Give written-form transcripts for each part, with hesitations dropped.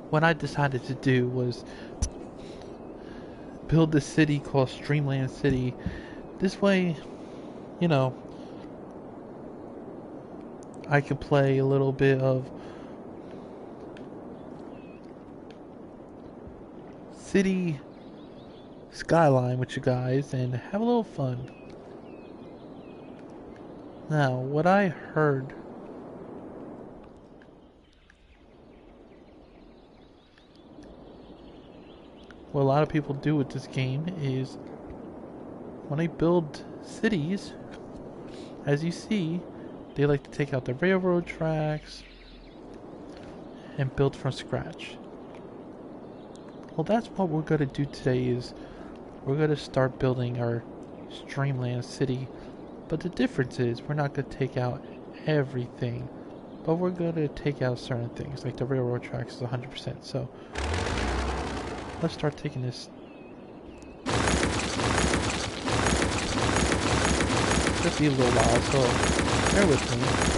what I decided to do was build a city called Streamland City. This way, you know, I could play a little bit of city skyline with you guys and have a little fun. Now, what I heard, what a lot of people do with this game is when they build cities, as you see, they like to take out the railroad tracks and build from scratch. Well, that's what we're going to do today is we're going to start building our Streamland City. But the difference is we're not going to take out everything, but we're going to take out certain things, like the railroad tracks is 100%. So let's start taking this. It'll be a little while, so bear with me.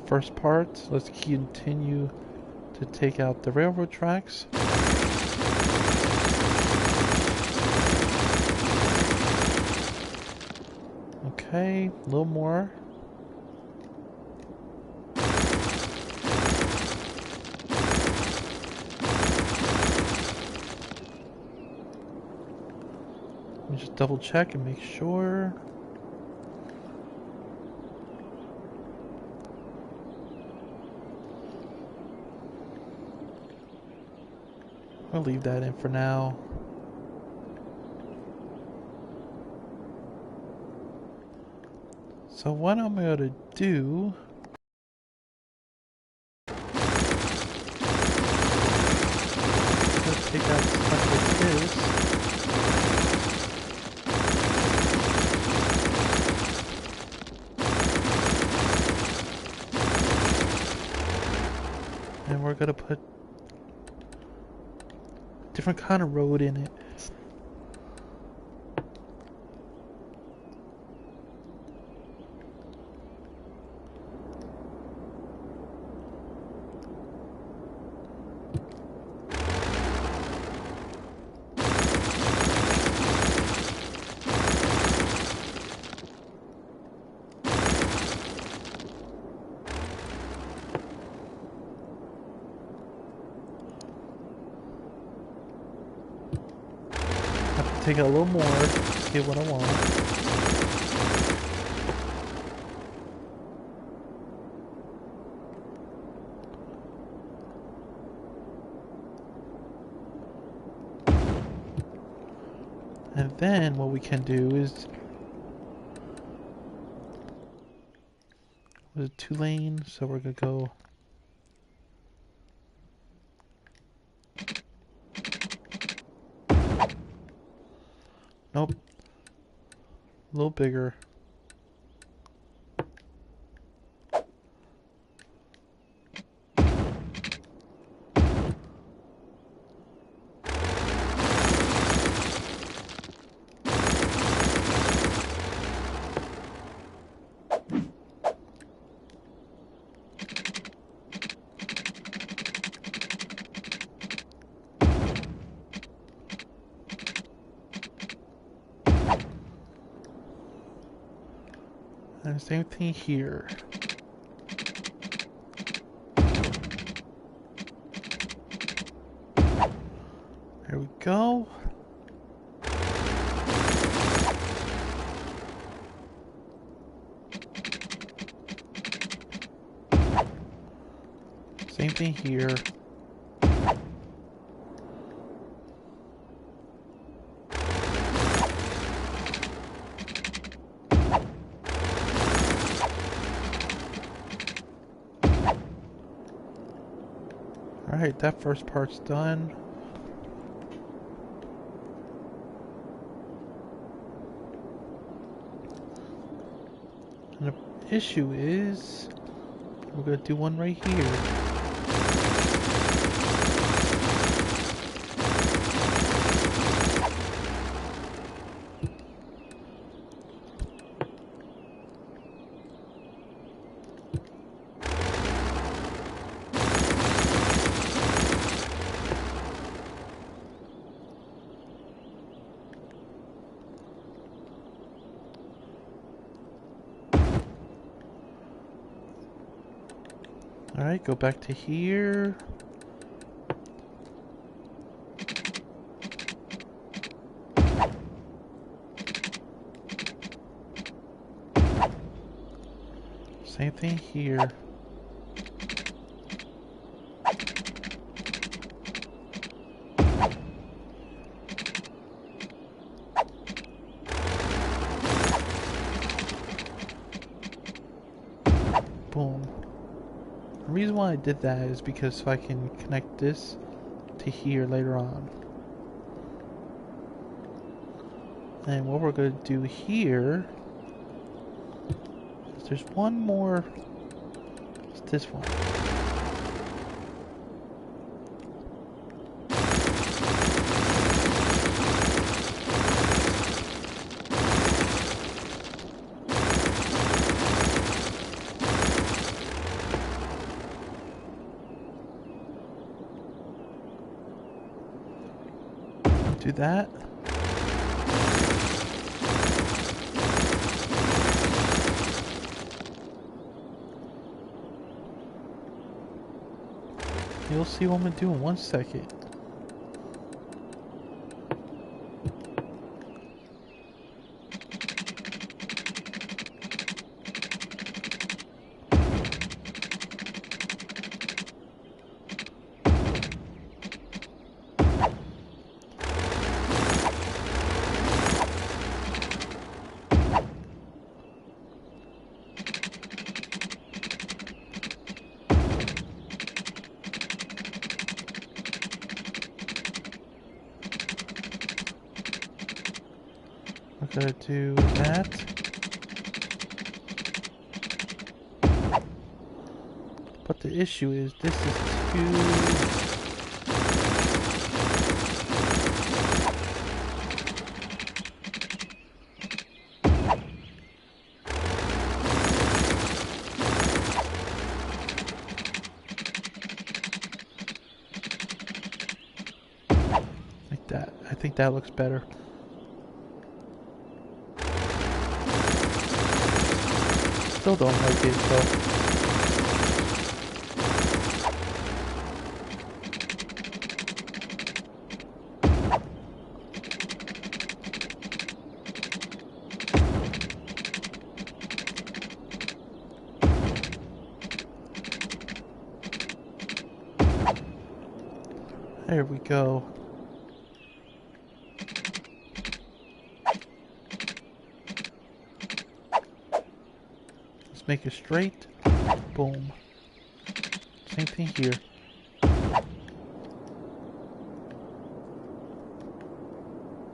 First part, let's continue to take out the railroad tracks. Okay, a little more. Let me just double check and make sure. I'll leave that in for now. So what I'm going to do is take out stuff like this. And we're going to put different kind of road in it. Take a little more to get what I want. And then what we can do is with a 2-lane, so we're gonna go nope. A little bigger. Same thing here. There we go. Same thing here. Alright, that first part's done. And the issue is, we're going to do one right here. Alright, go back to here. Same thing here. Boom. The reason why I did that is because so I can connect this to here later on. And what we're going to do here is there's one more. It's this one. Do that. You'll see what I'm gonna do in 1 second. We're gonna do that. But the issue is this is too... like that. I think that looks better. Still don't like it, so. There we go. Make it straight. Boom. Same thing here.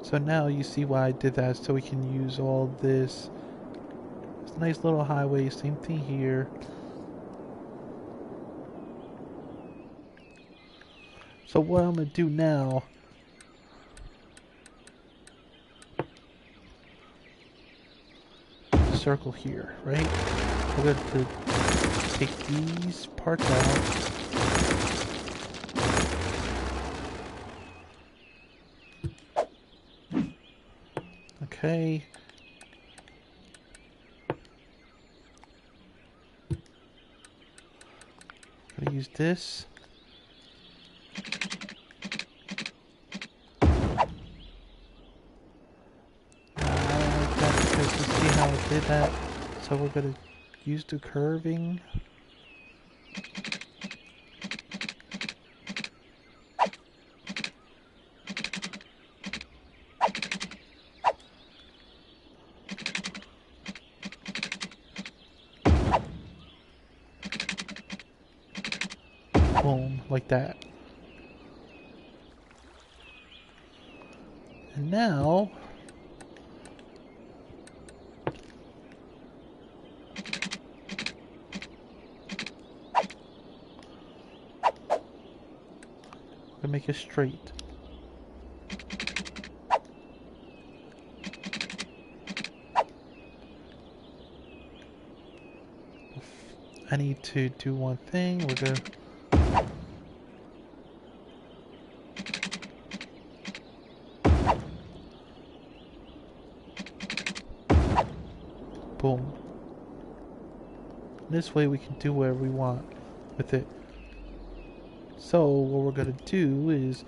So now you see why I did that, so we can use all this. It's a nice little highway. Same thing here. So what I'm gonna do now, circle here, right? We're going to take these parts out. Okay. Gonna use this. Like that because you see how it did that. So we're gonna use the curving. Boom, like that. And now we're gonna make it straight. I need to do one thing. We're gonna boom. This way we can do whatever we want with it. So what we're gonna do is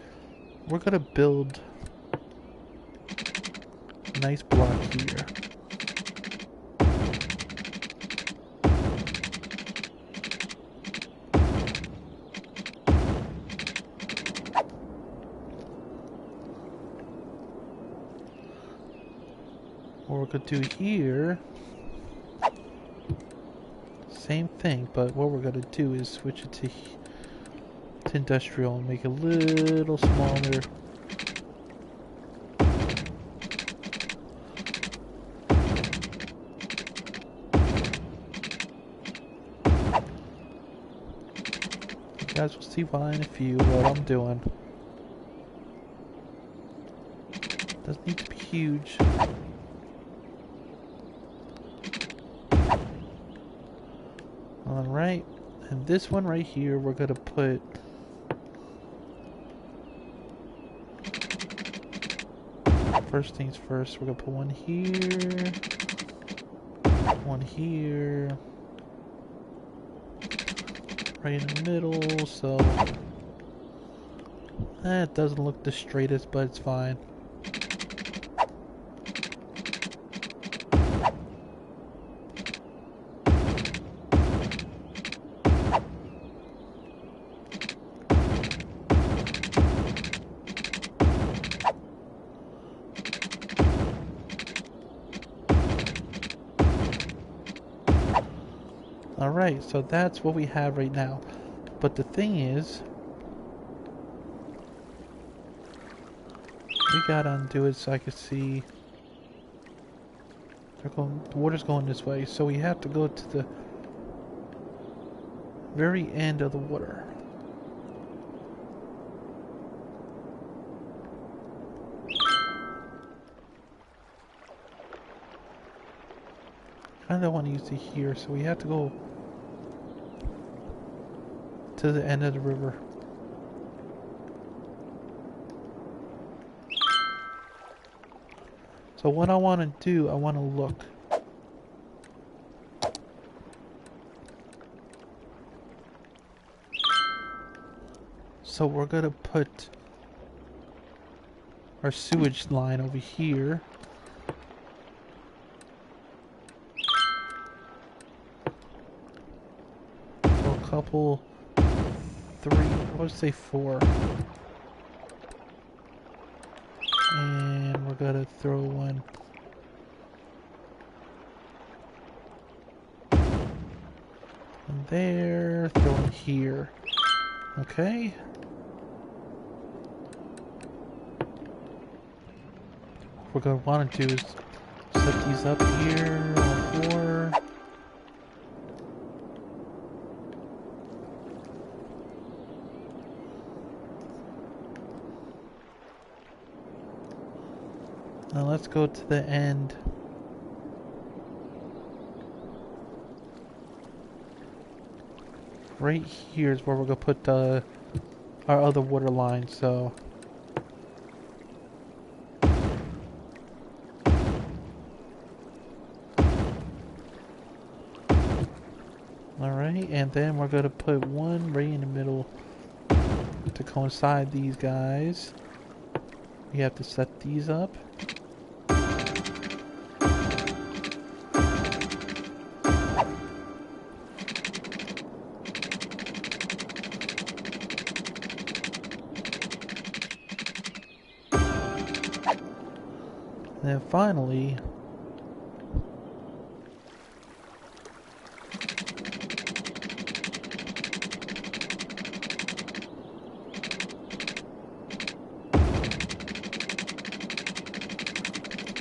we're gonna build a nice block here. What we're gonna do here, same thing, but what we're gonna do is switch it to industrial and make it a little smaller. You guys will see why in a few what I'm doing. Doesn't need to be huge. Alright, and this one right here we're gonna put first things first, we're gonna put one here, one here, right in the middle, so it doesn't look the straightest, but it's fine. Alright, so that's what we have right now. But the thing is, we gotta undo it so I can see. The water's going this way, so we have to go to the very end of the water. I don't want to use it here, so we have to go to the end of the river. So what I want to do, I want to look. So we're going to put our sewage line over here. So a couple, 3, I would say 4. And we're gonna throw one in there, throw one here. Okay. What we're gonna want to do is set these up here on 4. Now let's go to the end. Right here is where we're gonna put our other water line, so Alright, and then we're going to put one right in the middle to coincide these guys. We have to set these up. And then finally,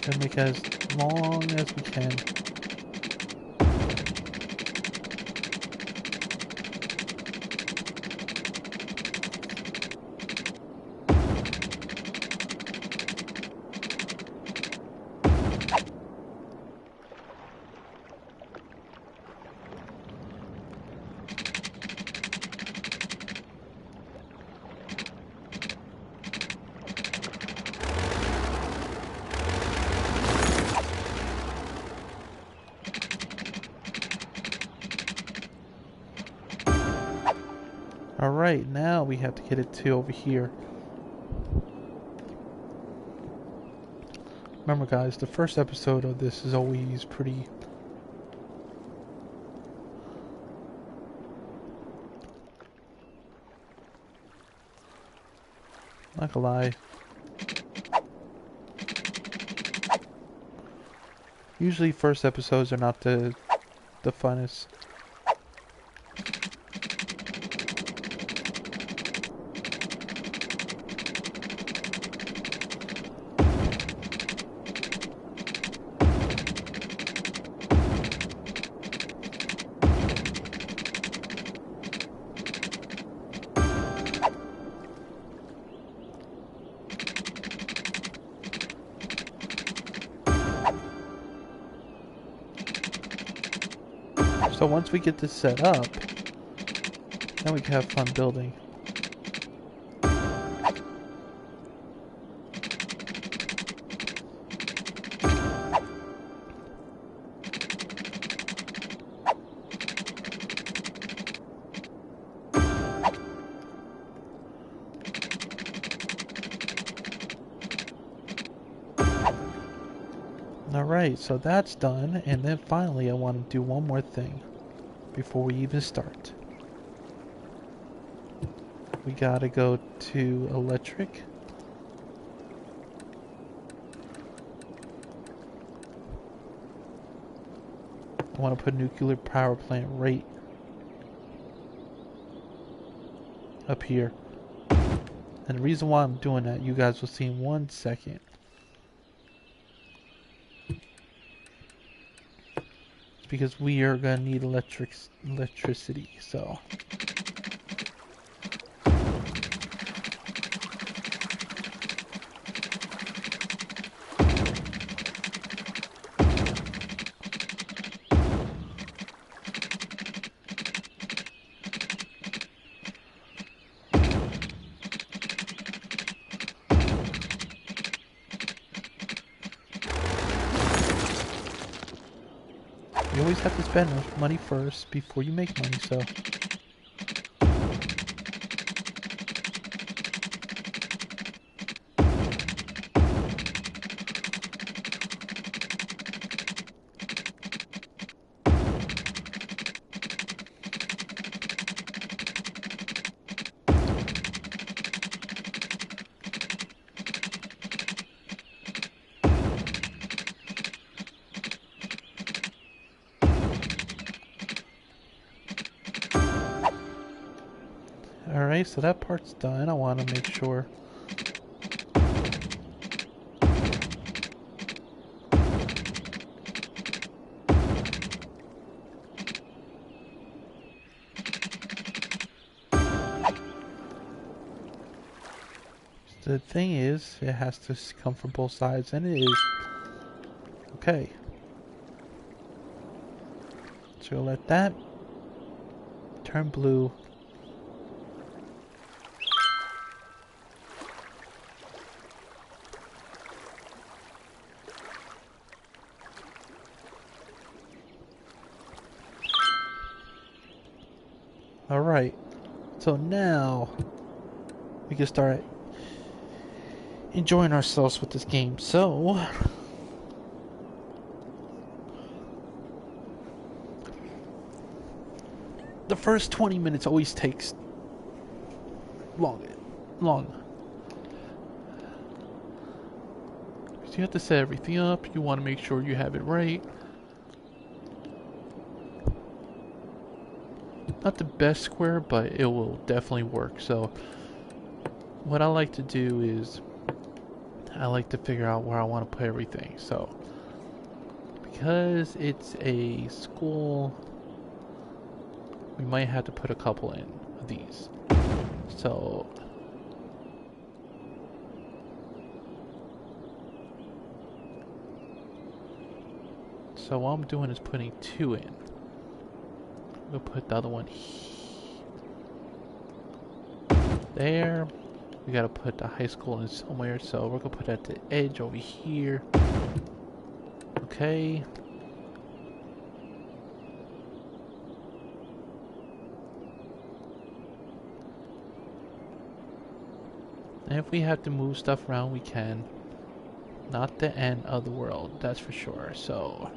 gonna make it as long as we can. Alright, now we have to get it to over here. Remember guys, the first episode of this is always pretty... not gonna lie. Usually first episodes are not the funnest. So once we get this set up, then we can have fun building. Alright, so that's done, and then finally I want to do one more thing before we even start. We gotta go to electric. I want to put a nuclear power plant right up here. And the reason why I'm doing that, you guys will see in 1 second. Because we are gonna need electricity, so you always have to spend money first before you make money, so. Alright, so that part's done. I want to make sure. The thing is, it has to come from both sides, and it is. Okay. So let that turn blue. Alright, so now we can start enjoying ourselves with this game. So, the first 20 minutes always takes long. So you have to set everything up, you want to make sure you have it right. Not the best square, but it will definitely work. So what I like to do is I like to figure out where I want to put everything. So because it's a school, we might have to put a couple in of these. So what I'm doing is putting 2 in. We'll put the other one there. We gotta put the high school in somewhere, so we're gonna put it at the edge over here. Okay. And if we have to move stuff around, we can. Not the end of the world, that's for sure. So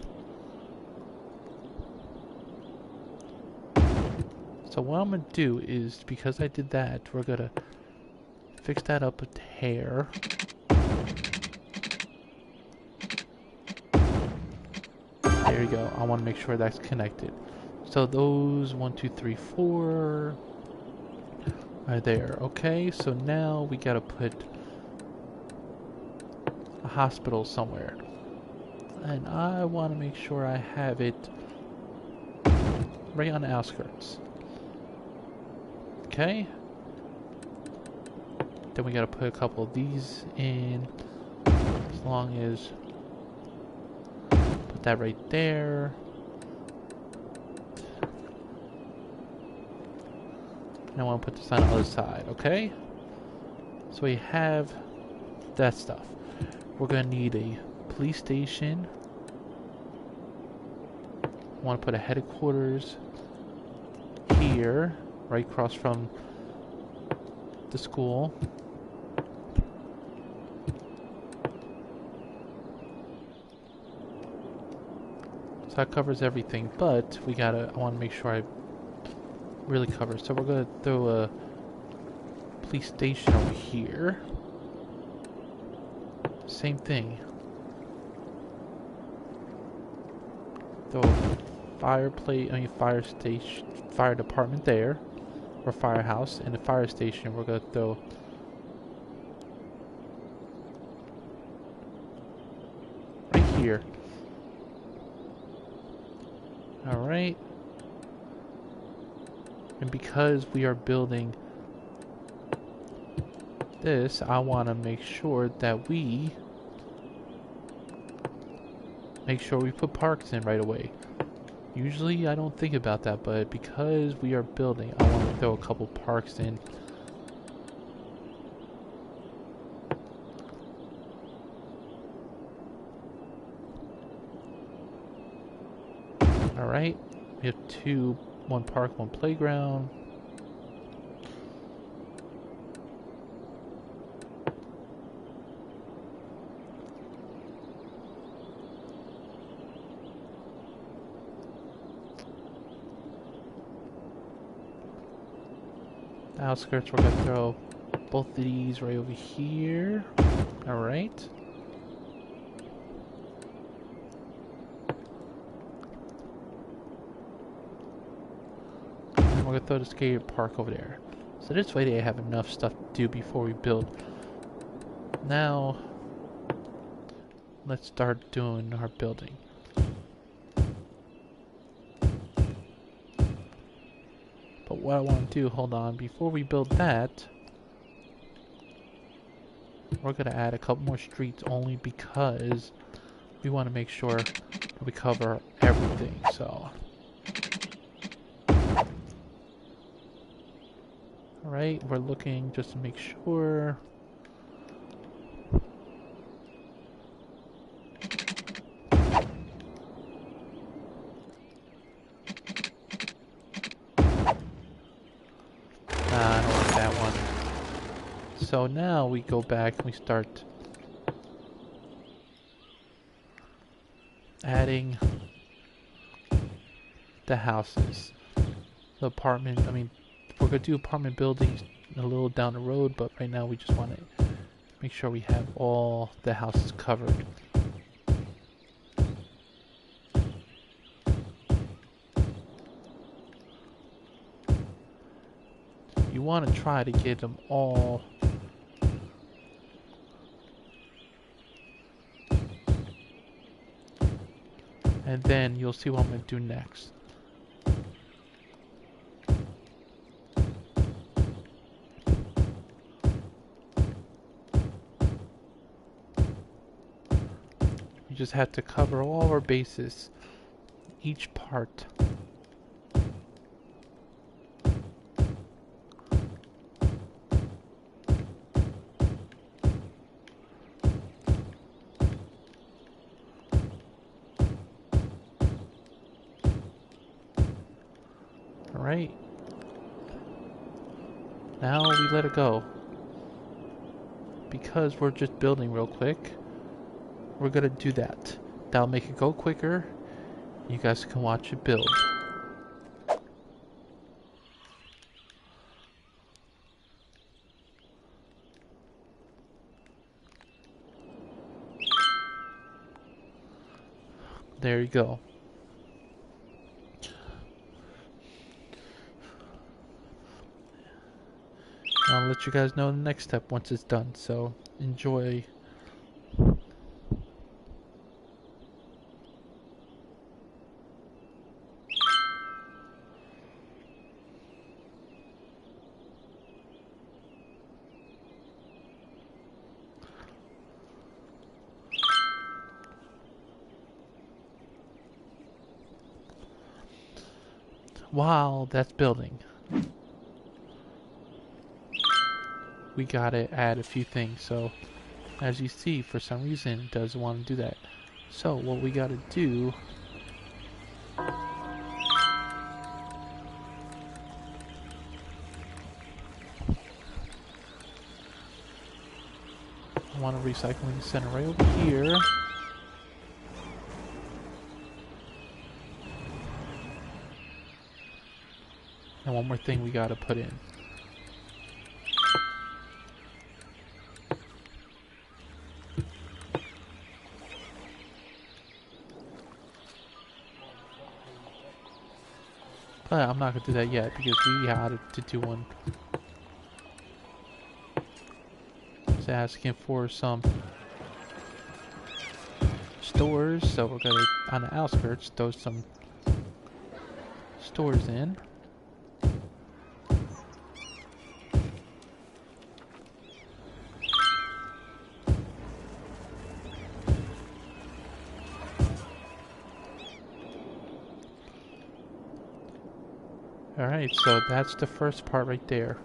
what I'm gonna do is, because I did that, we're gonna fix that up a hair. There you go. I want to make sure that's connected. So those 1, 2, 3, 4 are there. Okay, so now we gotta put a hospital somewhere, and I want to make sure I have it right on the outskirts. Okay. Then we gotta put a couple of these in, as long as put that right there. And I want to put this on the other side, okay? So we have that stuff. We're gonna need a police station. I want to put a headquarters here, right across from the school. So that covers everything, but I want to make sure I really cover. So we're gonna throw a police station over here. Same thing. Throw a fire department there, or firehouse, and the fire station we're gonna throw right here. Alright. And because we are building this, I want to make sure that we put parks in right away. Usually I don't think about that, but because we are building, I want to throw a couple parks in. Alright, we have 1 park, 1 playground. The outskirts, we're gonna throw both of these right over here. Alright. And we're gonna throw the skate park over there. So this way they have enough stuff to do before we build. Now, let's start doing our building. But what I want to do, hold on, before we build that, we're going to add a couple more streets only because we want to make sure that we cover everything, so. Alright, we're looking just to make sure. So now we go back and we start adding the houses. The apartment, I mean, we're going to do apartment buildings a little down the road, but right now we just want to make sure we have all the houses covered. You want to try to get them all and then you'll see what I'm going to do next. We just have to cover all our bases, each part. Alright. Now we let it go. Because we're just building real quick, we're gonna do that. That'll make it go quicker. You guys can watch it build. There you go. I'll let you guys know the next step once it's done, so enjoy. While that's building, we gotta add a few things. So as you see, for some reason it doesn't want to do that. So what we gotta do, I want a recycling center right over here. And one more thing we gotta put in. But I'm not gonna do that yet because we had to do one. It's asking for some stores, so we're gonna, on the outskirts, throw some stores in. Alright, so that's the first part right there.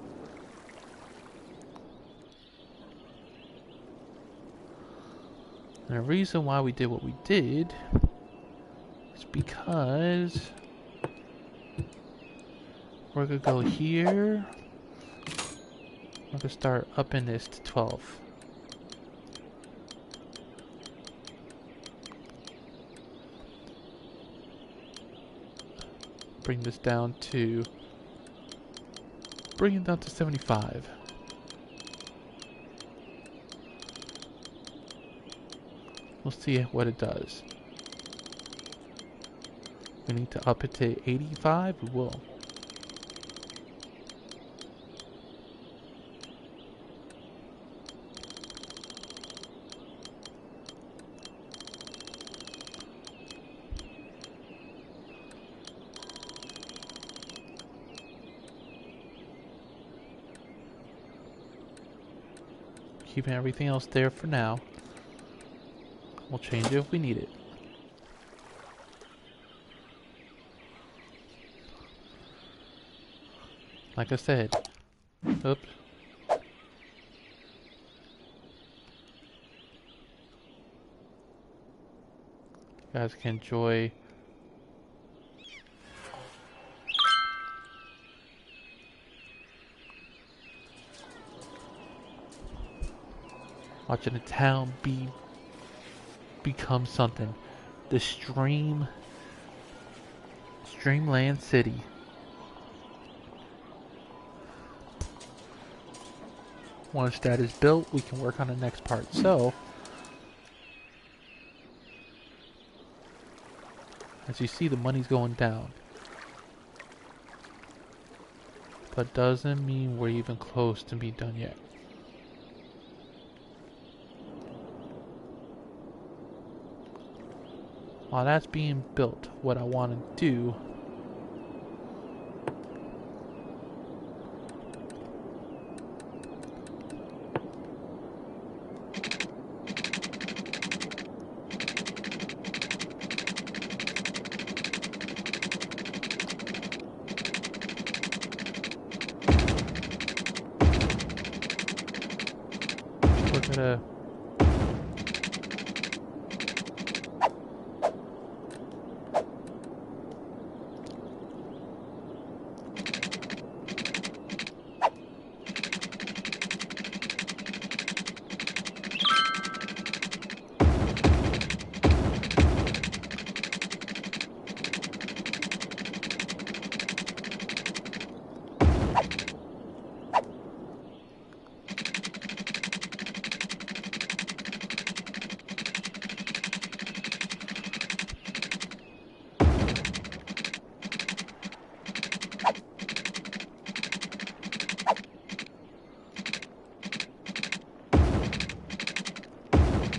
And the reason why we did what we did is because we're gonna go here. We're gonna start upping this to 12. Bring this down to, bring it down to 75. We'll see what it does. We need to up it to 85, we will. Keeping everything else there for now. We'll change it if we need it. Like I said. Oops. You guys can enjoy Watching the town become something. The Streamland City. Once that is built, we can work on the next part. So, as you see, the money's going down. But doesn't mean we're even close to being done yet. While that's being built, what I want to do we're gonna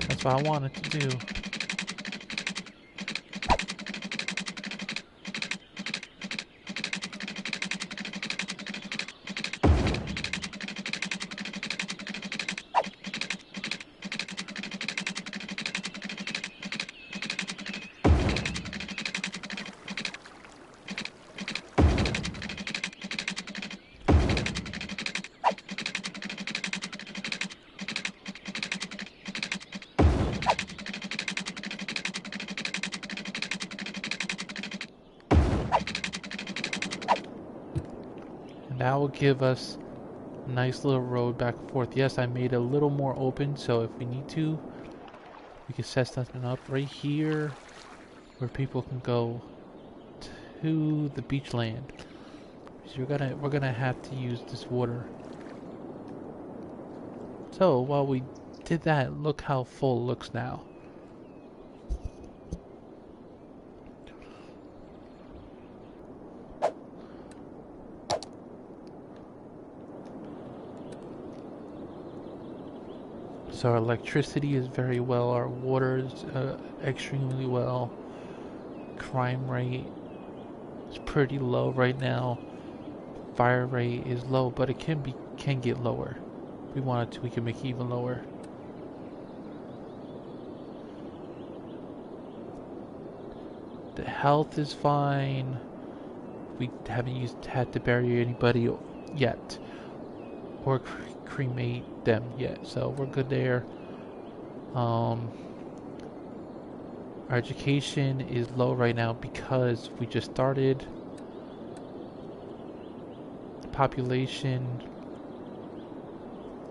that's what I wanted to do. That will give us a nice little road back and forth. Yes, I made it a little more open, so if we need to, we can set something up right here where people can go to the beach land. So we're gonna have to use this water. So while we did that, look how full it looks now. So our electricity is very well, our water is extremely well. Crime rate is pretty low right now. Fire rate is low, but it can get lower. If we wanted to, we can make it even lower. The health is fine. We haven't had to bury anybody yet, or cremate them yet, so we're good there. Our education is low right now because we just started. Population,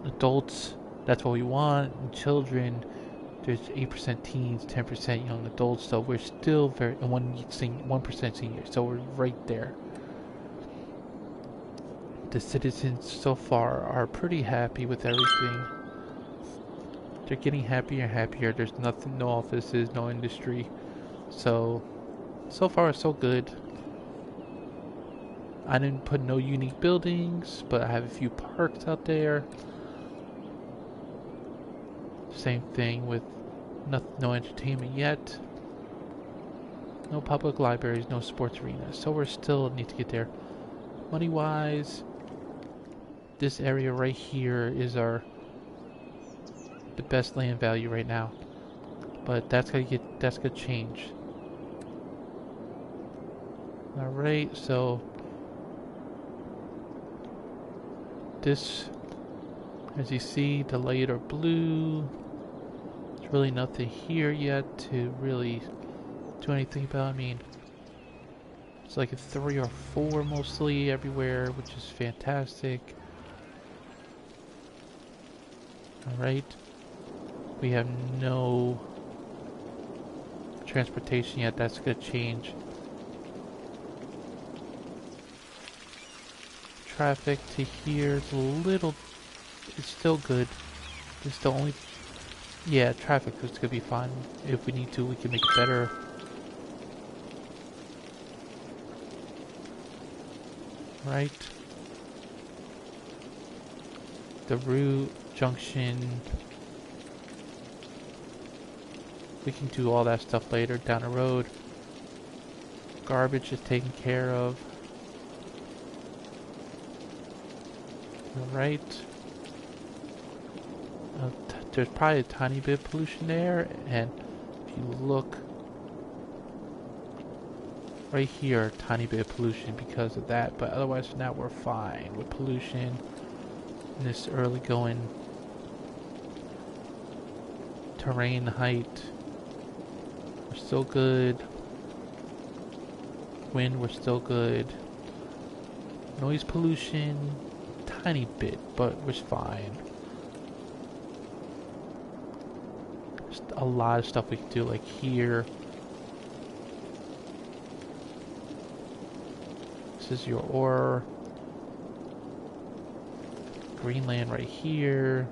adults, that's what we want. And children, there's 8% teens, 10% young adults, so we're still very 1% senior, so we're right there. The citizens so far are pretty happy with everything. They're getting happier and happier. There's nothing, no offices, no industry. So far so good. I didn't put no unique buildings, but I have a few parks out there. Same thing with no entertainment yet. No public libraries, no sports arenas. So we're still need to get there. Money wise, this area right here is the best land value right now, but that's gonna change. All right, so this, as you see, the light are blue. There's really nothing here yet to really do anything about. I mean, it's like a 3 or 4 mostly everywhere, which is fantastic. Alright. We have no transportation yet. That's gonna change. Traffic to here is a little, it's still good. It's the only, yeah, traffic is gonna be fine. If we need to, we can make it better. Right. The route, junction. We can do all that stuff later down the road. Garbage is taken care of. Right. There's probably a tiny bit of pollution there, and if you look right here, tiny bit of pollution because of that, but otherwise now we're fine with pollution in this early going terrain height. We're still good. Wind, we're still good. Noise pollution, tiny bit, but we're fine. Just a lot of stuff we can do, like here. This is your ore. Greenland right here.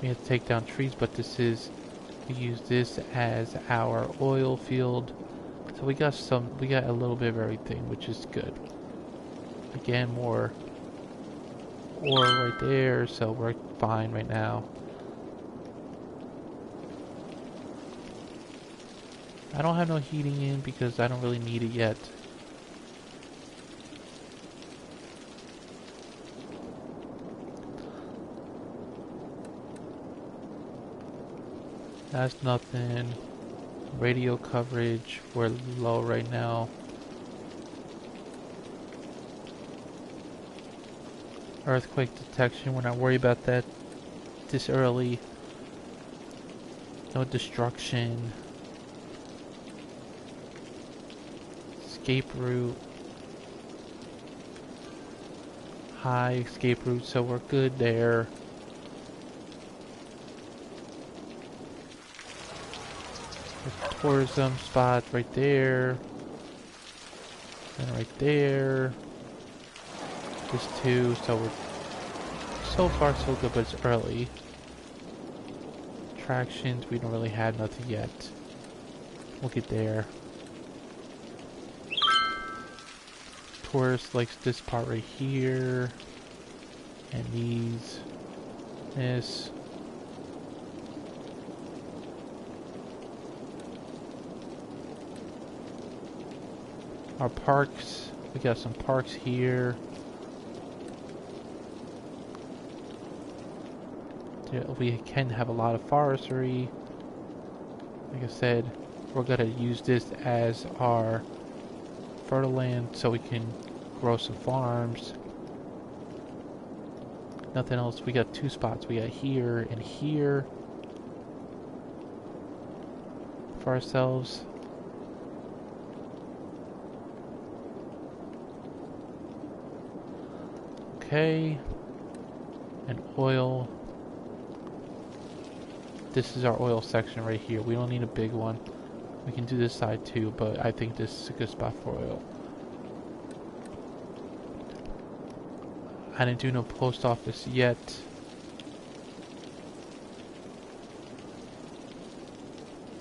We have to take down trees, but this is, we use this as our oil field. So we got a little bit of everything, which is good. Again, more ore right there, so we're fine right now. I don't have no heating in because I don't really need it yet. That's nothing. Radio coverage, we're low right now. Earthquake detection, we're not worried about that this early. No destruction. Escape route. High escape route, so we're good there. Tourism spot right there. And right there. This too, so we're so far so good, but it's early. Attractions, we don't really have nothing yet. We'll get there. Tourist likes this part right here. And these. This. Our parks, we got some parks here. We can have a lot of forestry. Like I said, we're gonna use this as our fertile land so we can grow some farms. Nothing else. We got two spots. We got here and here for ourselves. Okay. And oil. This is our oil section right here. We don't need a big one. We can do this side too, but I think this is a good spot for oil. I didn't do no post office yet.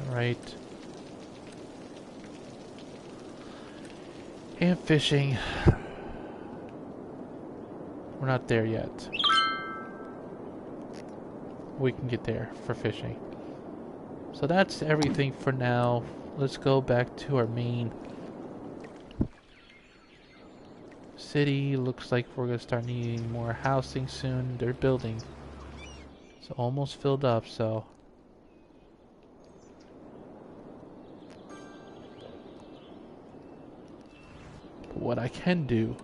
Alright. And fishing. We're not there yet. We can get there for fishing. So that's everything for now. Let's go back to our main city. Looks like we're gonna start needing more housing soon. They're building. It's almost filled up, so but what I can do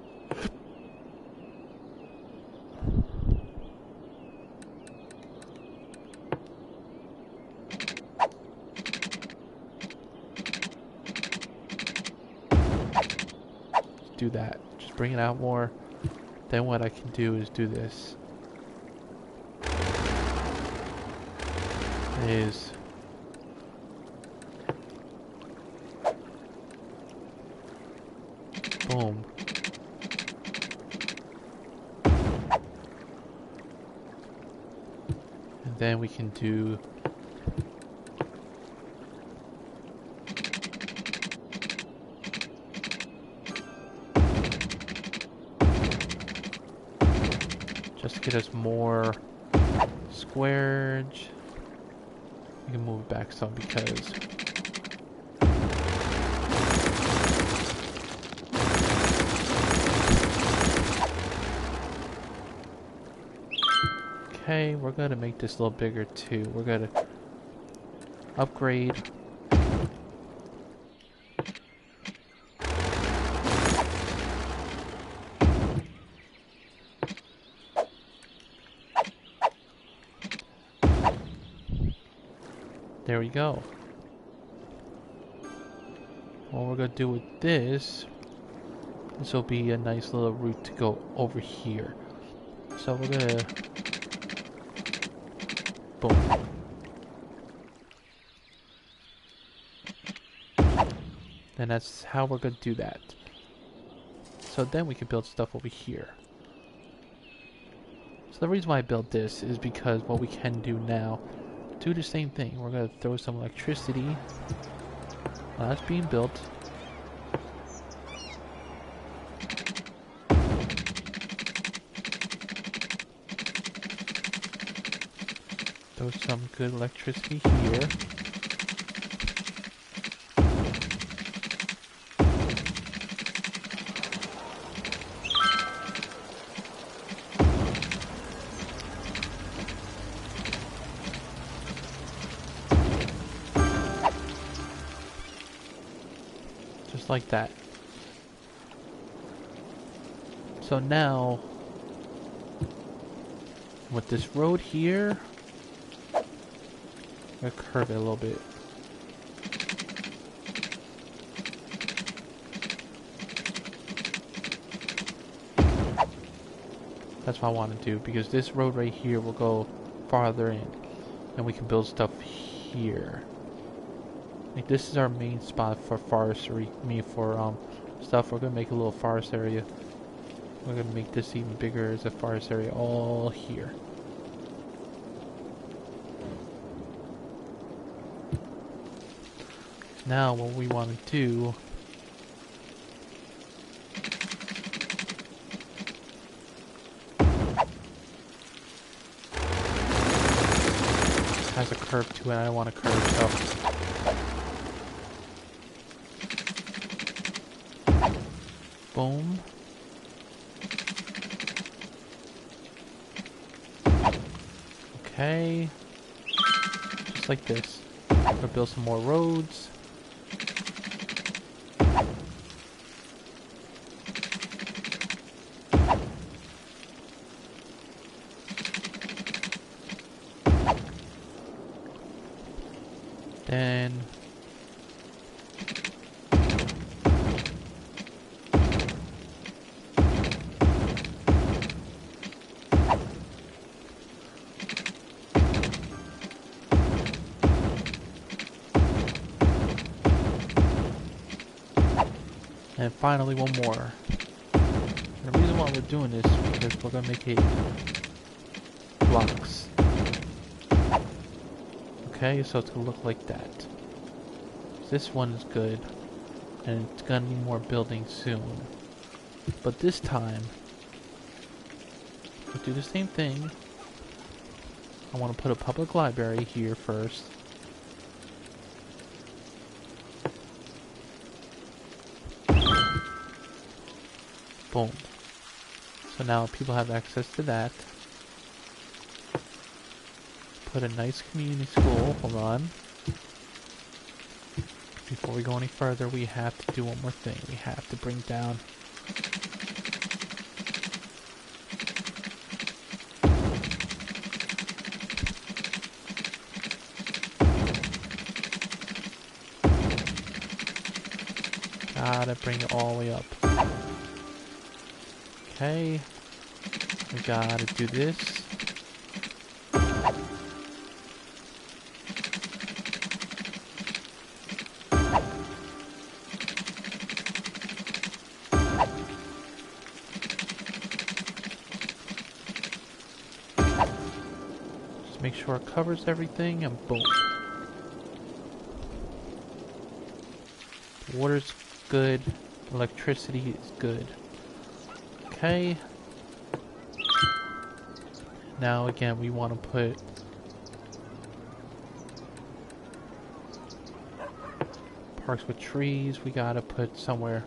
do that. Just bring it out more, then what I can do is do this. Is boom. And then we can do just to get us more squares. We can move it back some because okay, we're gonna make this a little bigger too. We're gonna upgrade. There we go. What we're gonna do with this will be a nice little route to go over here. So we're gonna boom. And that's how we're gonna do that. So then we can build stuff over here. So the reason why I built this is because what we can do now, do the same thing. We're gonna throw some electricity. Well, that's being built. Throw some good electricity here. Like that. So now with this road here, I'm gonna curve it a little bit. That's what I want to do, because this road right here will go farther in and we can build stuff here. Like, this is our main spot for forestry, for stuff. We're gonna make a little forest area. We're gonna make this even bigger as a forest area all here. Now what we want to do has a curve to it. I don't want a curve, so boom. Okay. Just like this. We'll build some more roads. Then and finally one more. And the reason why we're doing this is because we're gonna make it blocks. Okay, so it's gonna look like that. This one is good, and it's gonna need more building soon. But this time, we'll do the same thing. I want to put a public library here first. Boom. So now people have access to that. Put a nice community school. Hold on. Before we go any further, we have to do one more thing. We have to bring down gotta bring it all the way up. Okay. We gotta do this. Just make sure it covers everything and boom. Water's good. Electricity is good. Okay. Now again, we want to put parks with trees. We gotta put somewhere.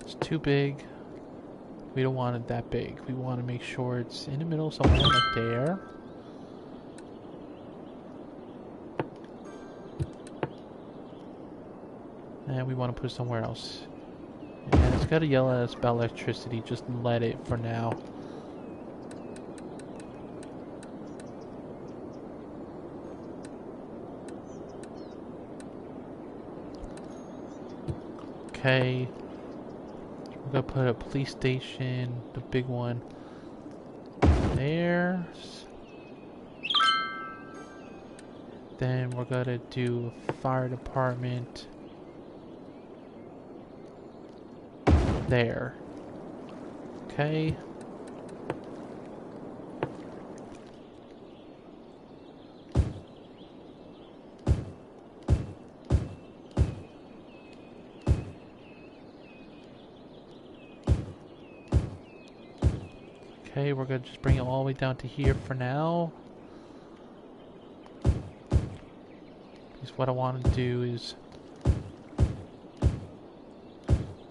It's too big. We don't want it that big. We want to make sure it's in the middle somewhere like there. And we want to put it somewhere else. And it's got to yell at us about electricity. Just let it for now. Okay. We're gonna put a police station, the big one, there. Then we're gonna do a fire department there. Okay. Okay, we're gonna just bring it all the way down to here for now. Because what I want to do is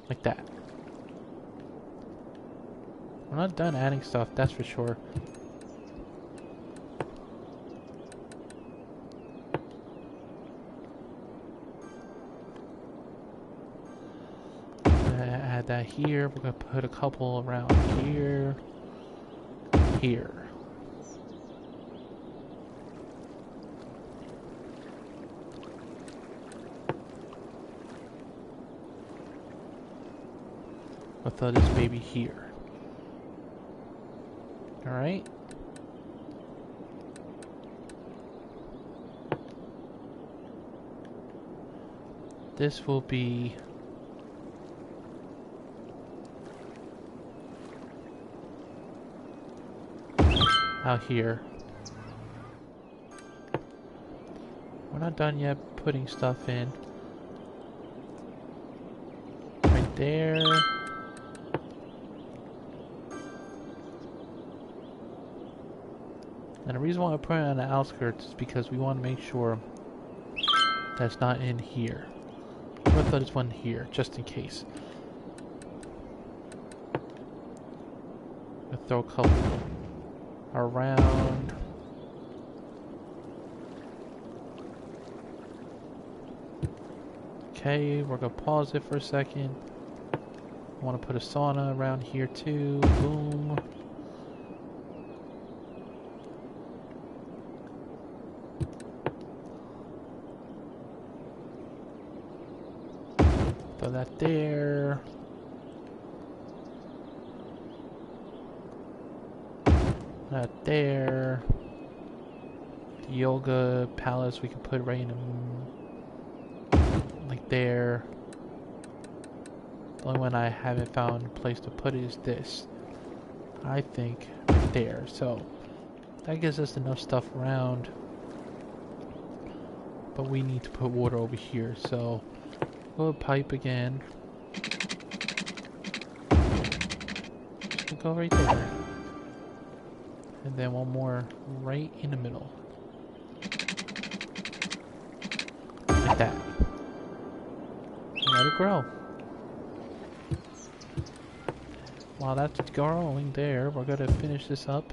like that. We're not done adding stuff, that's for sure. Add that here. We're gonna put a couple around here. Here. I'll throw this baby here. Alright. This will be out here. We're not done yet putting stuff in. Right there. And the reason why I put it on the outskirts is because we want to make sure that's not in here. I'm gonna put this one here, just in case. I'm gonna throw a couple around. Okay, we're gonna pause it for a second. I want to put a sauna around here too. Boom. Throw that there. That there. The yoga palace we can put right in like there. The only one I haven't found a place to put it is this. I think right there. So that gives us enough stuff around. But we need to put water over here. So go pipe again. Go right there. And then one more right in the middle. Like that. Let it grow. While that's growing there, we're gonna finish this up.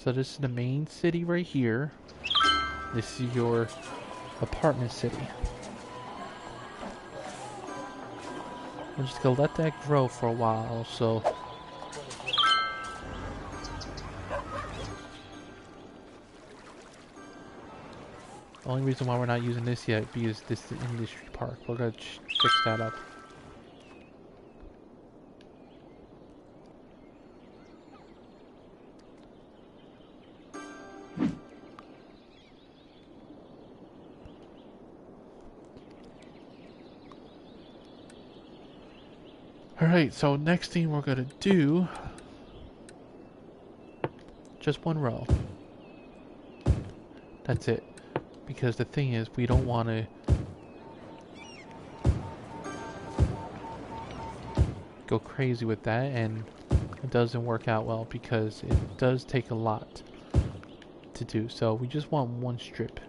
So this is the main city right here. This is your apartment city. We're just gonna let that grow for a while, so the only reason why we're not using this yet because this is the industry park. We're gonna fix that up. Alright, so next thing we're gonna do, just one row. That's it. Because the thing is, we don't want to go crazy with that, and it doesn't work out well because it does take a lot to do. So we just want one strip.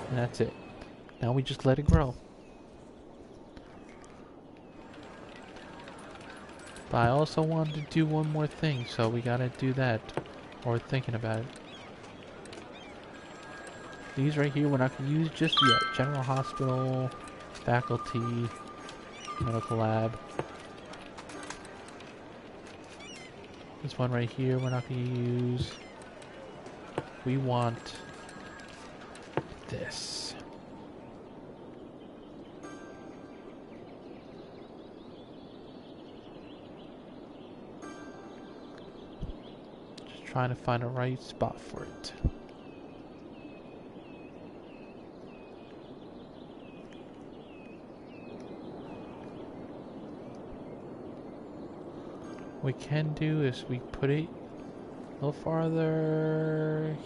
And that's it. Now we just let it grow. But I also wanted to do one more thing, so we gotta do that. Or thinking about it. These right here we're not gonna use just yet. General hospital, faculty, medical lab. This one right here we're not gonna use. We want this. Trying to find a right spot for it. What we can do is we put it a little farther.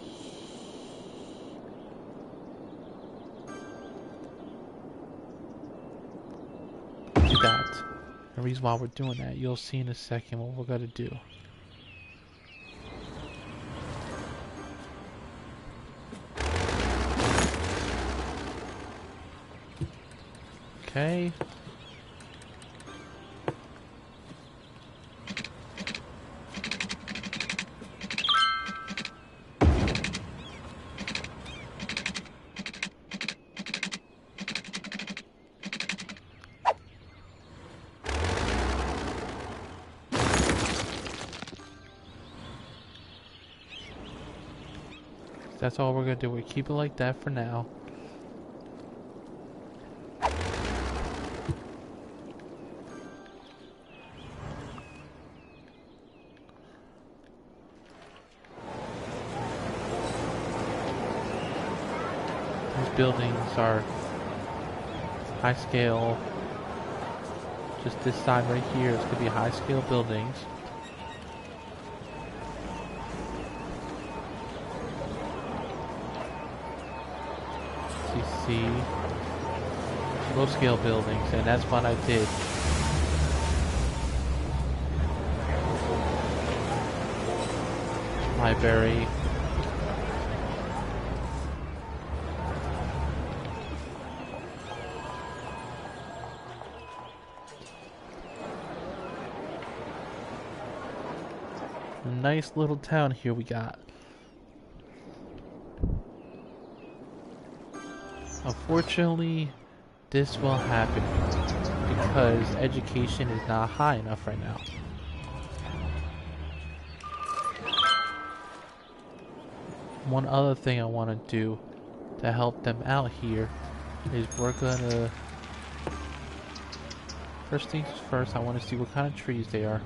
Do that. The reason why we're doing that, you'll see in a second what we're gonna do. Okay. That's all we're gonna do. We keep it like that for now. Buildings are high scale. Just this side right here is going to be high scale buildings. CC, low scale buildings, and that's what I did. Library. Nice little town here we got. Unfortunately, this will happen because education is not high enough right now. One other thing I want to do to help them out here is we're gonna, first things first, I want to see what kind of trees they are.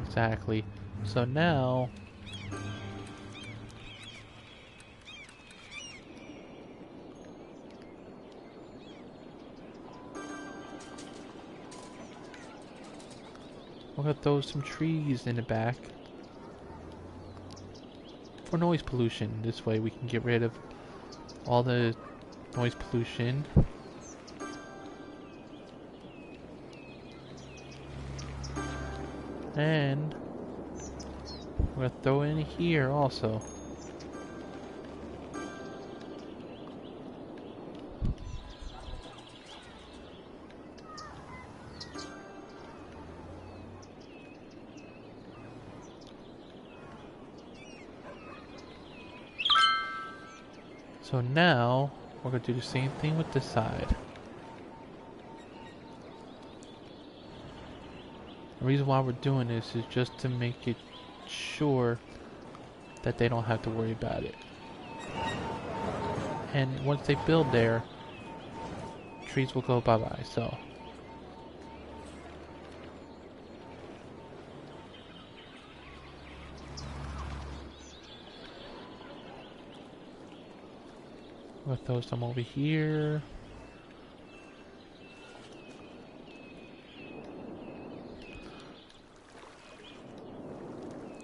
Exactly. So now we're gonna throw some trees in the back for noise pollution. This way we can get rid of all the noise pollution. And we're gonna throw in here also. So now we're going to do the same thing with this side. The reason why we're doing this is just to make it sure that they don't have to worry about it. And once they build there, trees will go bye-bye, so. We'll throw some over here.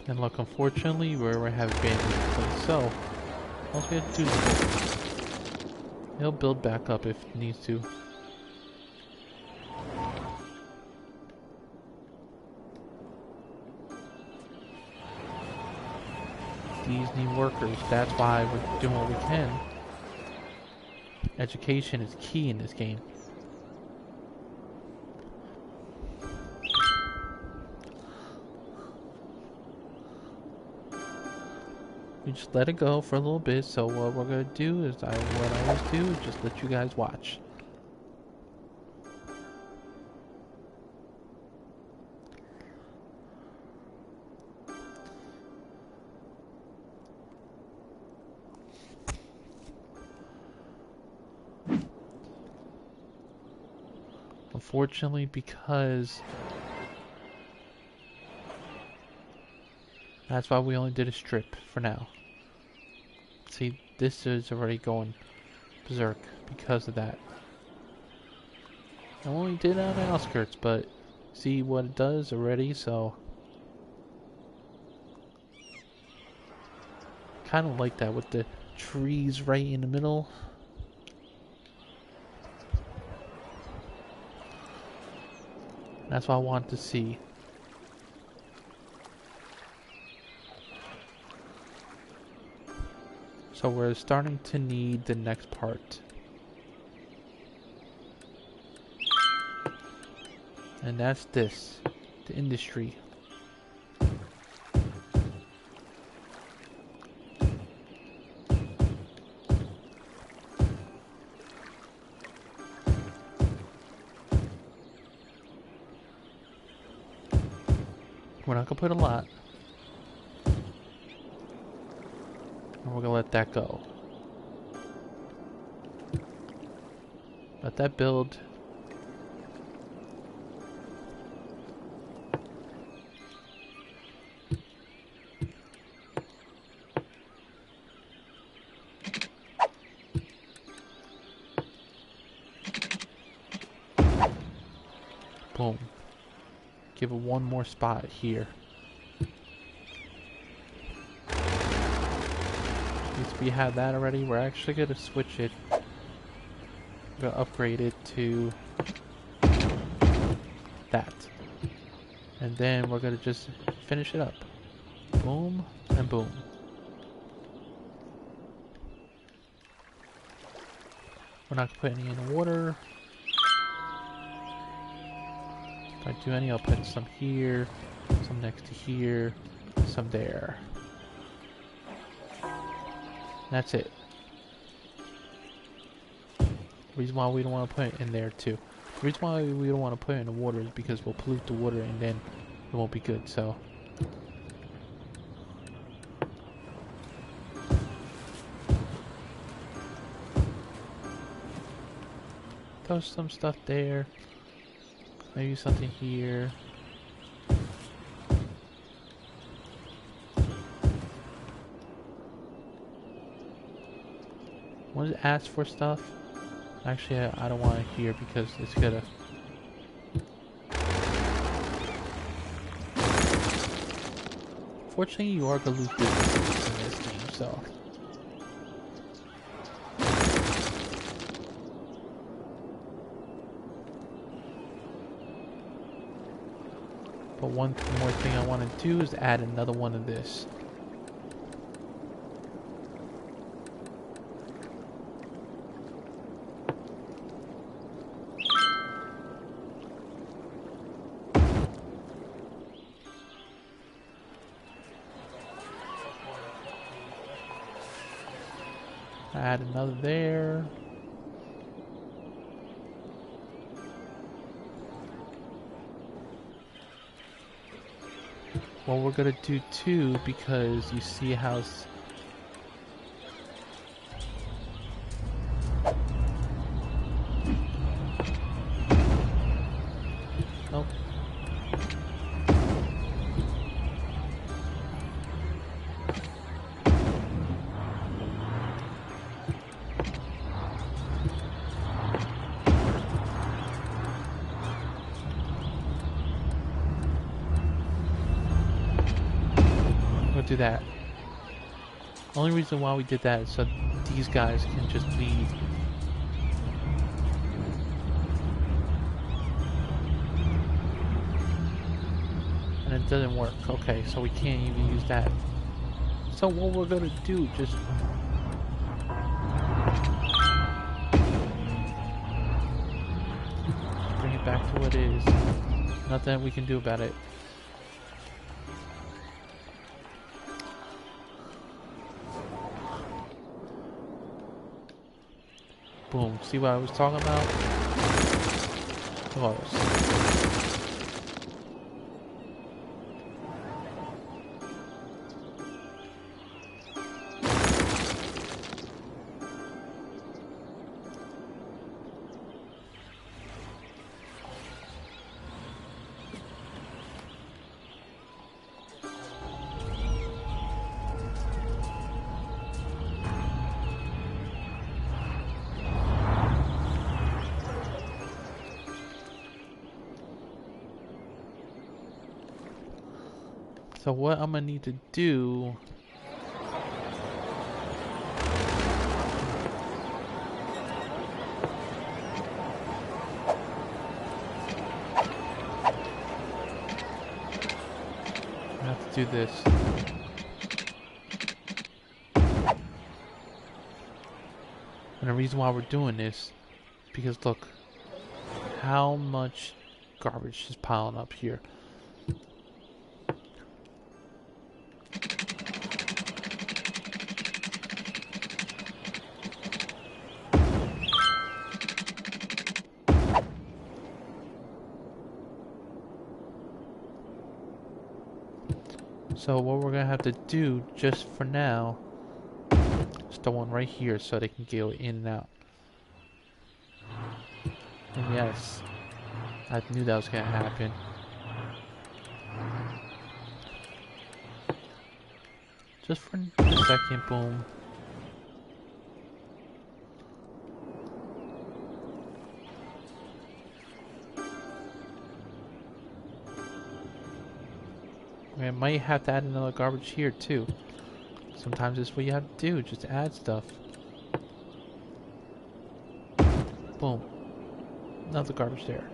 And look, unfortunately, we have abandoned the place. So, all we have to do is build. He'll build back up if it needs to. These need workers. That's why we're doing what we can. Education is key in this game. We just let it go for a little bit, so what we're gonna do is what I always do is just let you guys watch. Unfortunately, because that's why we only did a strip for now. See, this is already going berserk because of that. I only did on the outskirts, but see what it does already, so kind of like that with the trees right in the middle. That's what I want to see. So we're starting to need the next part. And that's this, the industry. We're not gonna put a lot. And we're gonna let that go. Let that build. Boom. Give it one more spot here. Since we have that already, we're actually going to switch it. We're going to upgrade it to that. And then we're going to just finish it up. Boom and boom. We're not going to put any in the water. If I do any, I'll put some here, some next to here, some there. That's it. The reason why we don't want to put it in there too. The reason why we don't want to put it in the water is because we'll pollute the water and then it won't be good, so. Throw some stuff there. Maybe something here. Want to ask for stuff? Actually, I don't want it here because it's gonna. Fortunately, you are gonna lose business in this game, so. But one more thing I want to do is add another one of this. add another there. Well, we're gonna do two because you see how nope. We'll do that. Only reason why we did that is so these guys can just leave. And it doesn't work. Okay, so we can't even use that. So what we're gonna do, just bring it back to what it is. Nothing we can do about it. Boom. See what I was talking about? Close. So what I'm gonna need to do I have to do this. And the reason why we're doing this, because look how much garbage is piling up here. So what we're gonna have to do just for now is the one right here so they can go in and out. And yes, I knew that was gonna happen. Just for a second, boom. I might have to add another garbage here too. Sometimes that's what you have to do, just add stuff. Boom. Another garbage there.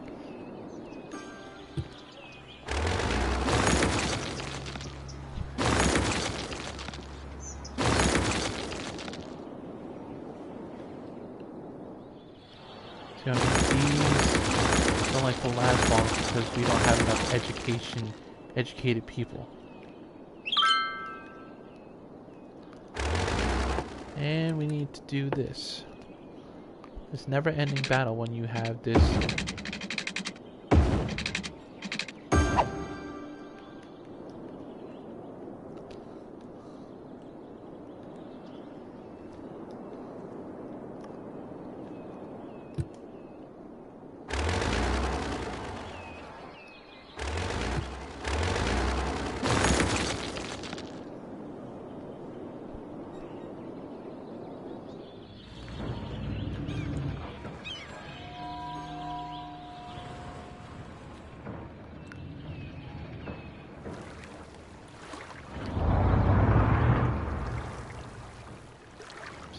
See, I mean, these don't like the last long because we don't have enough educated people. And we need to do this. This never-ending battle when you have this.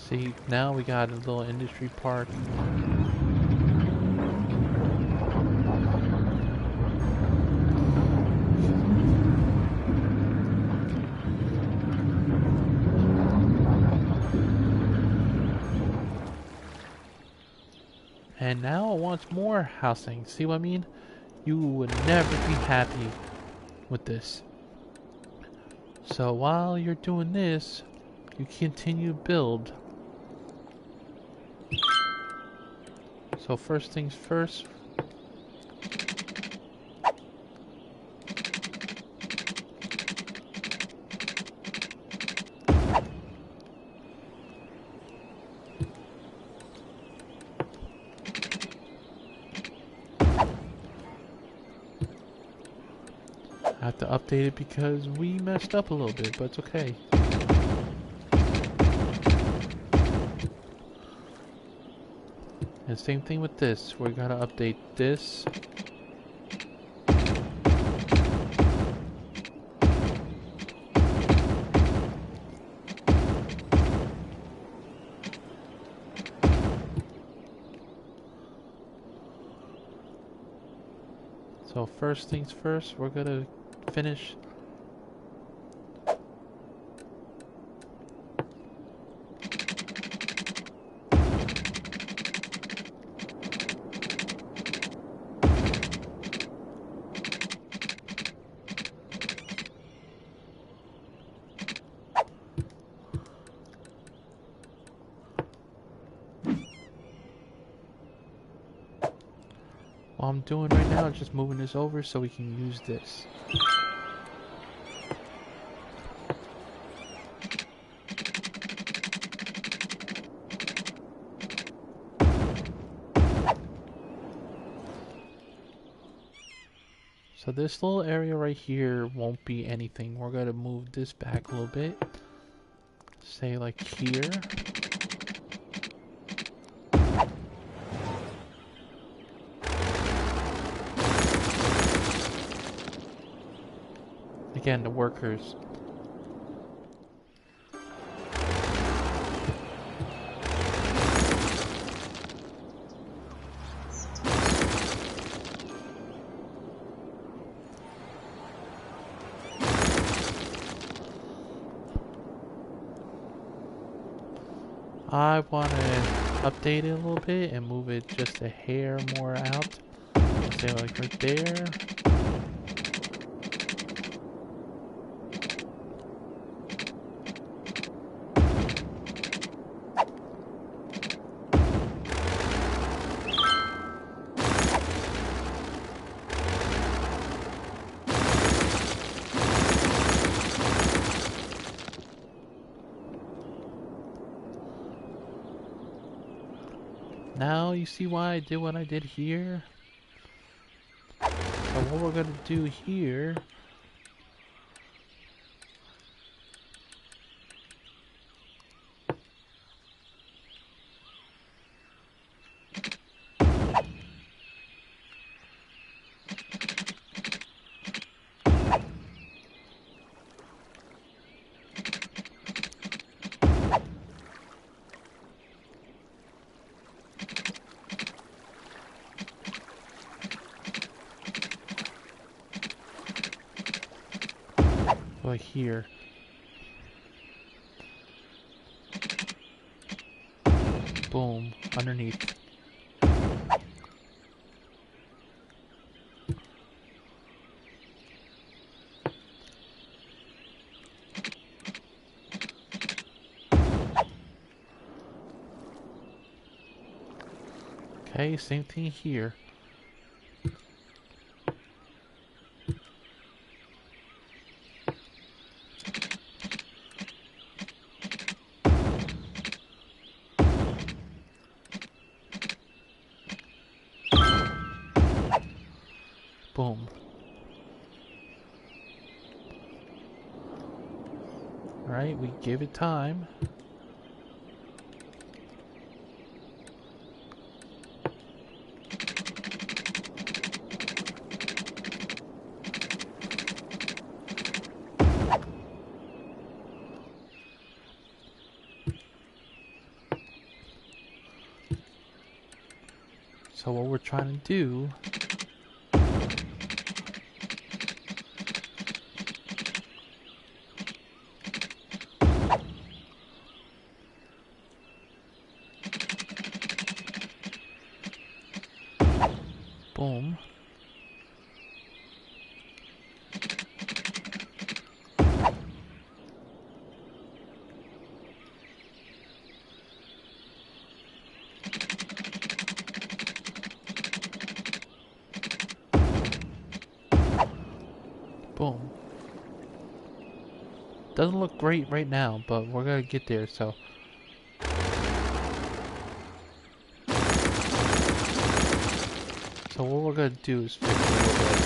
See, now we got a little industry park. And now it wants more housing. See what I mean? You would never be happy with this. So while you're doing this, you continue to build. So first things first. I have to update it because we messed up a little bit, but it's okay. And same thing with this. We're gonna update this. So first things first, we're gonna finish what I'm doing right now is just moving this over so we can use this. So this little area right here won't be anything. We're gonna move this back a little bit. Say like here. Again, the workers. I want to update it a little bit and move it just a hair more out. Say like right there. Now you see why I did what I did here? So what we're gonna do here here. Boom, underneath. Okay, same thing here. Boom. Alright, we give it time. So what we're trying to do boom. Boom. Doesn't look great right now, but we're gonna get there, so. So what we're gonna do is fix it a little bit.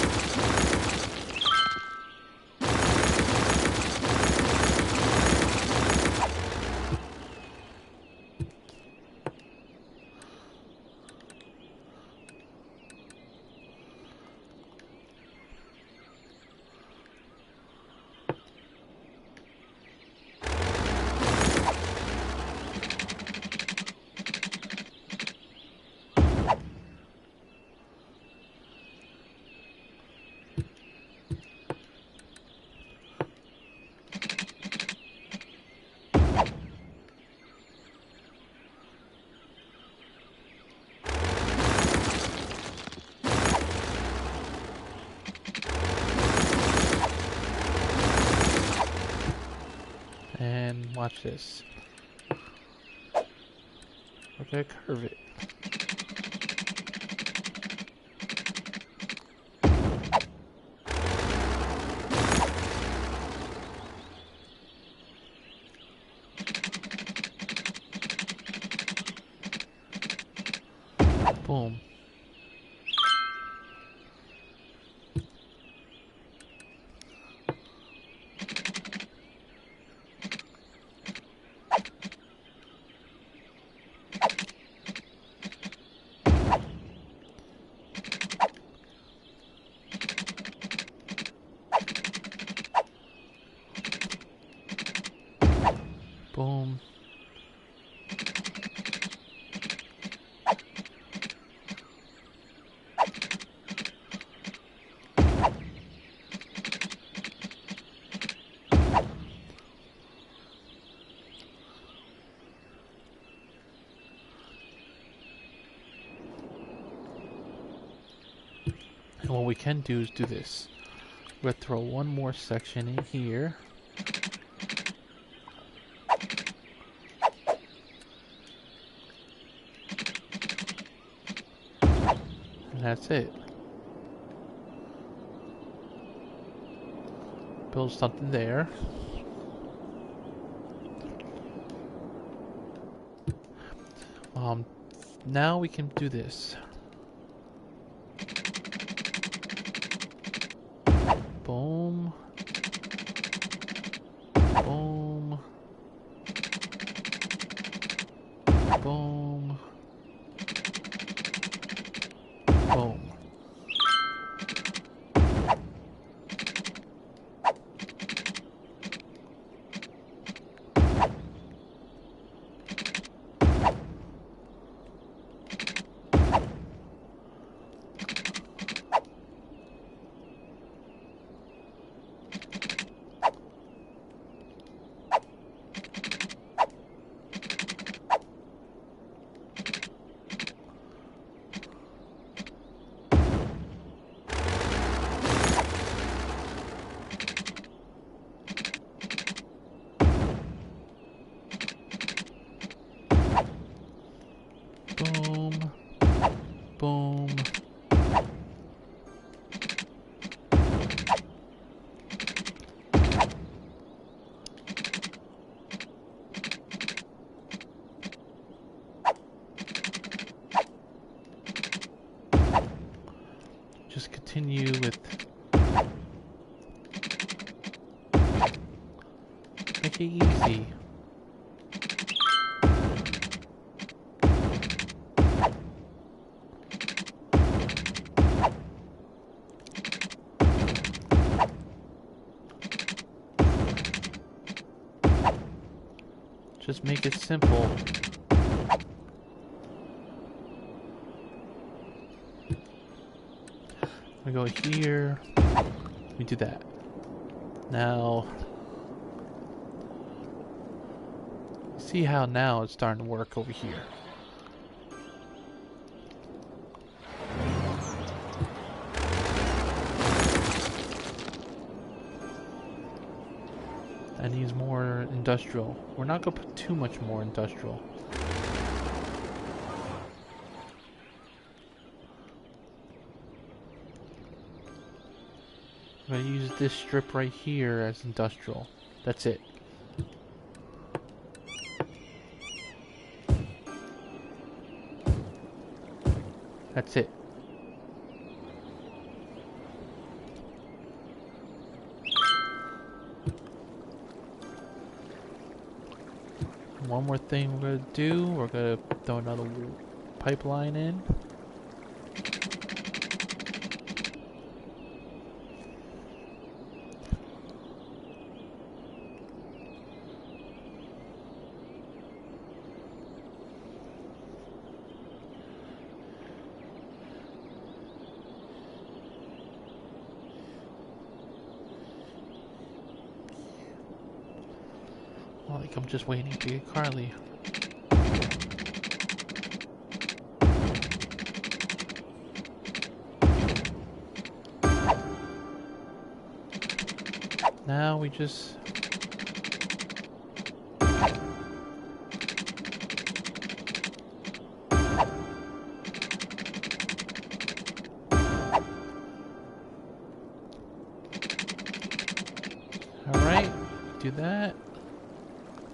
And watch this. We're gonna curve it. Boom. Boom. And what we can do is do this. We're gonna throw one more section in here. And that's it. Build something there. Now we can do this. Boom. Boom. Boom. Boom. Boom. Boom. Just continue with. Make it easy. Just make it simple. We go here. We do that. Now, see how now it's starting to work over here. That needs more industrial. We're not going to put too much more industrial. I'm gonna use this strip right here as industrial. That's it. That's it. One more thing we're gonna do, we're gonna throw another pipeline in. Like I'm just waiting to get Carly. Now we just... Alright, do that.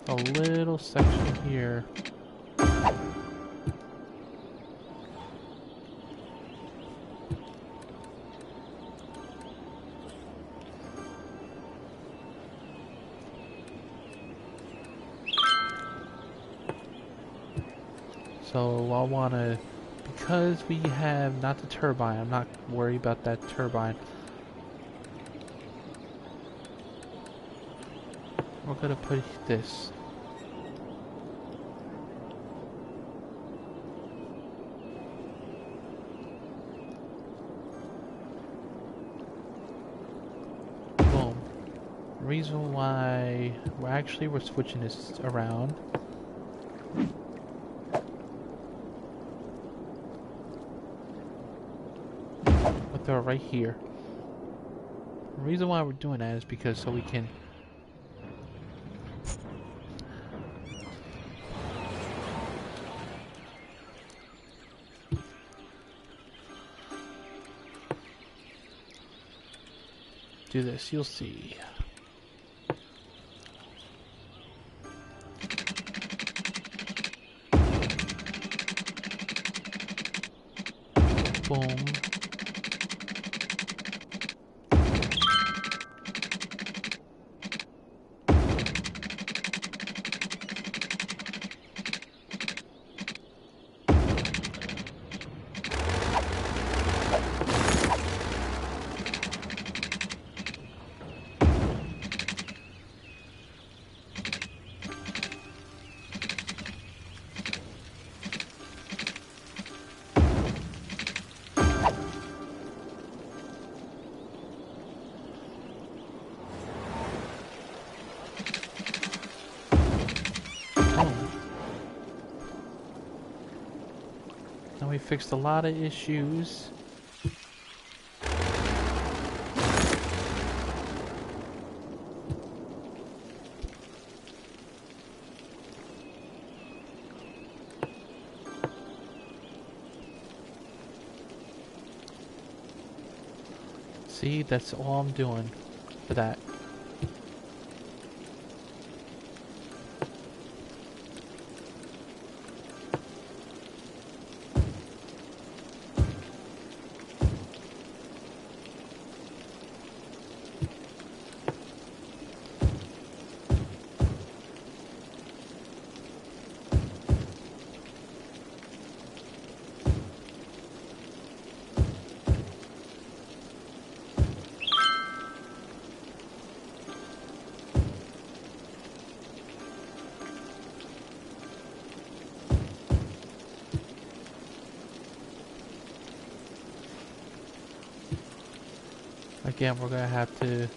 A little section here. So I want to, because we have not the turbine, I'm not worried about that turbine. We're going to put this. Boom. Reason why we're switching this around. We'll throw it right here. The reason why we're doing that is because so we can do this, you'll see. Boom. Now we fixed a lot of issues. See, that's all I'm doing for that. Again, we're gonna have to...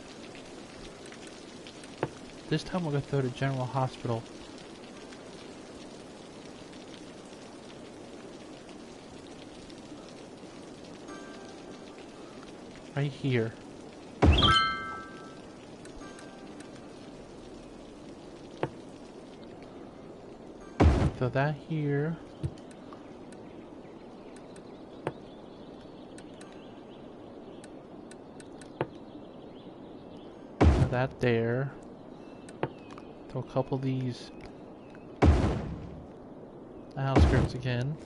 This time we're gonna throw the general hospital. Right here. Throw that here. that there. Throw a couple of these outskirts again.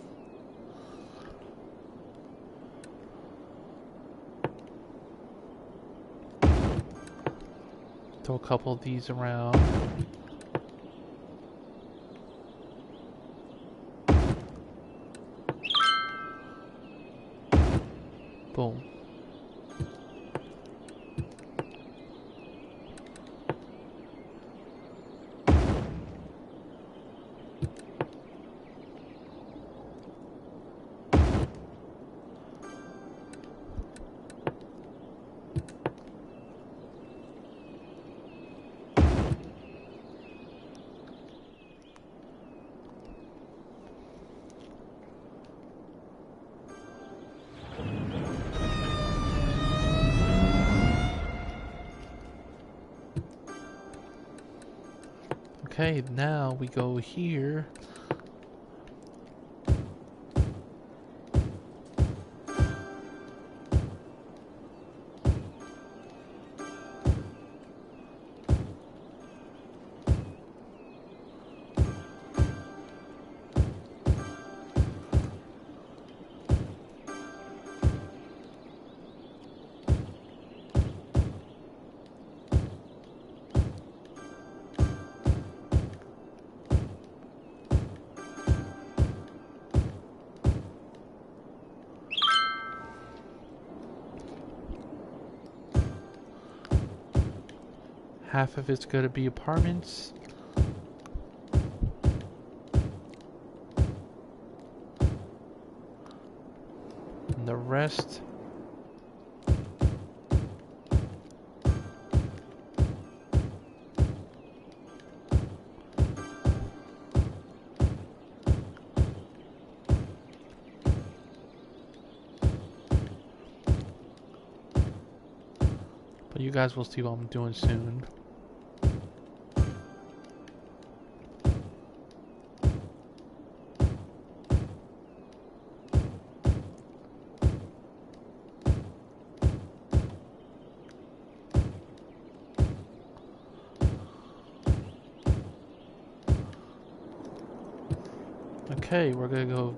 Throw a couple of these around. Boom. Okay, now we go here. Half of it's going to be apartments. And the rest but you guys will see what I'm doing soon. Okay, we're gonna go.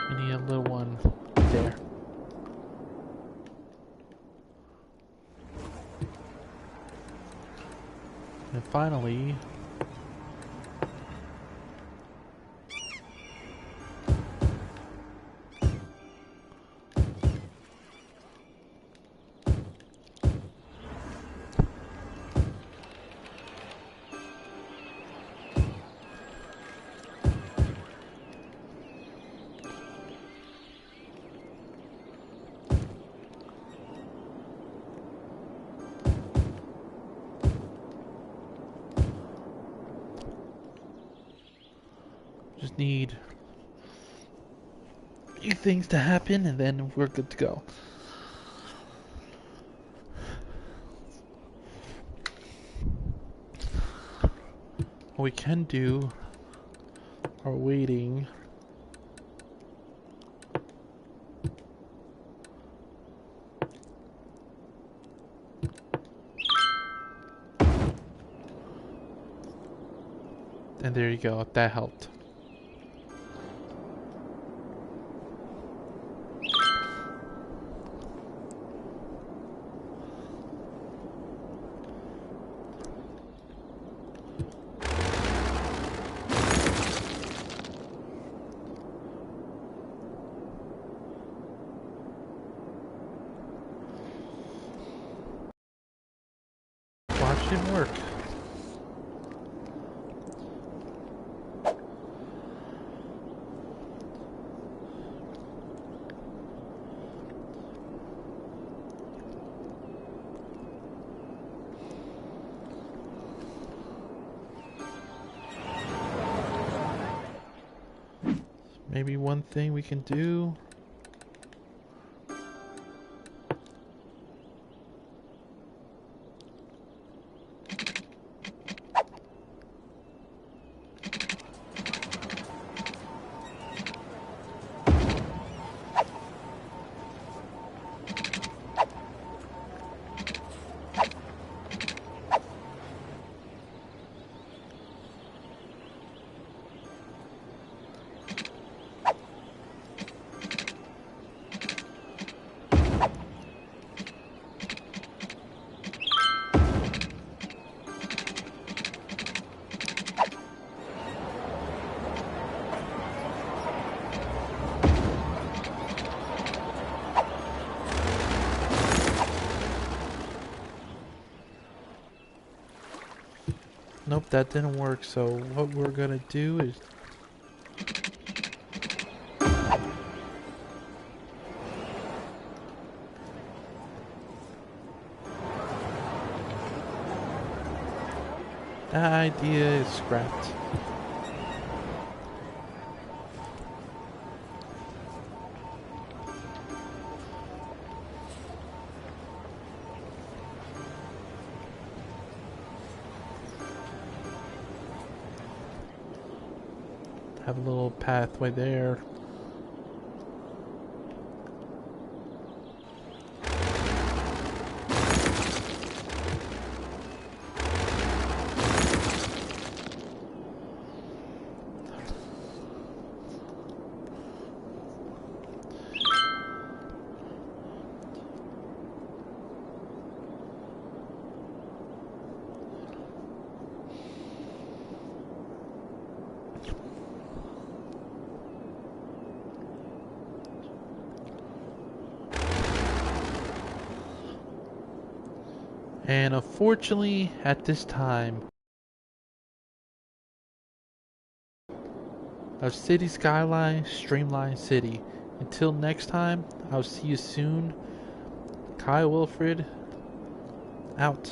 We need a little one there. And finally, just need a few things to happen and then we're good to go. What we can do are waiting. And there you go, that helped. Watch it work. Maybe one thing we can do Nope, that didn't work. So what we're gonna do is that idea is scrapped. Have a little pathway there. And unfortunately, at this time of City Skyline, Streamline City. Until next time, I'll see you soon. Kyle Wilfred, out.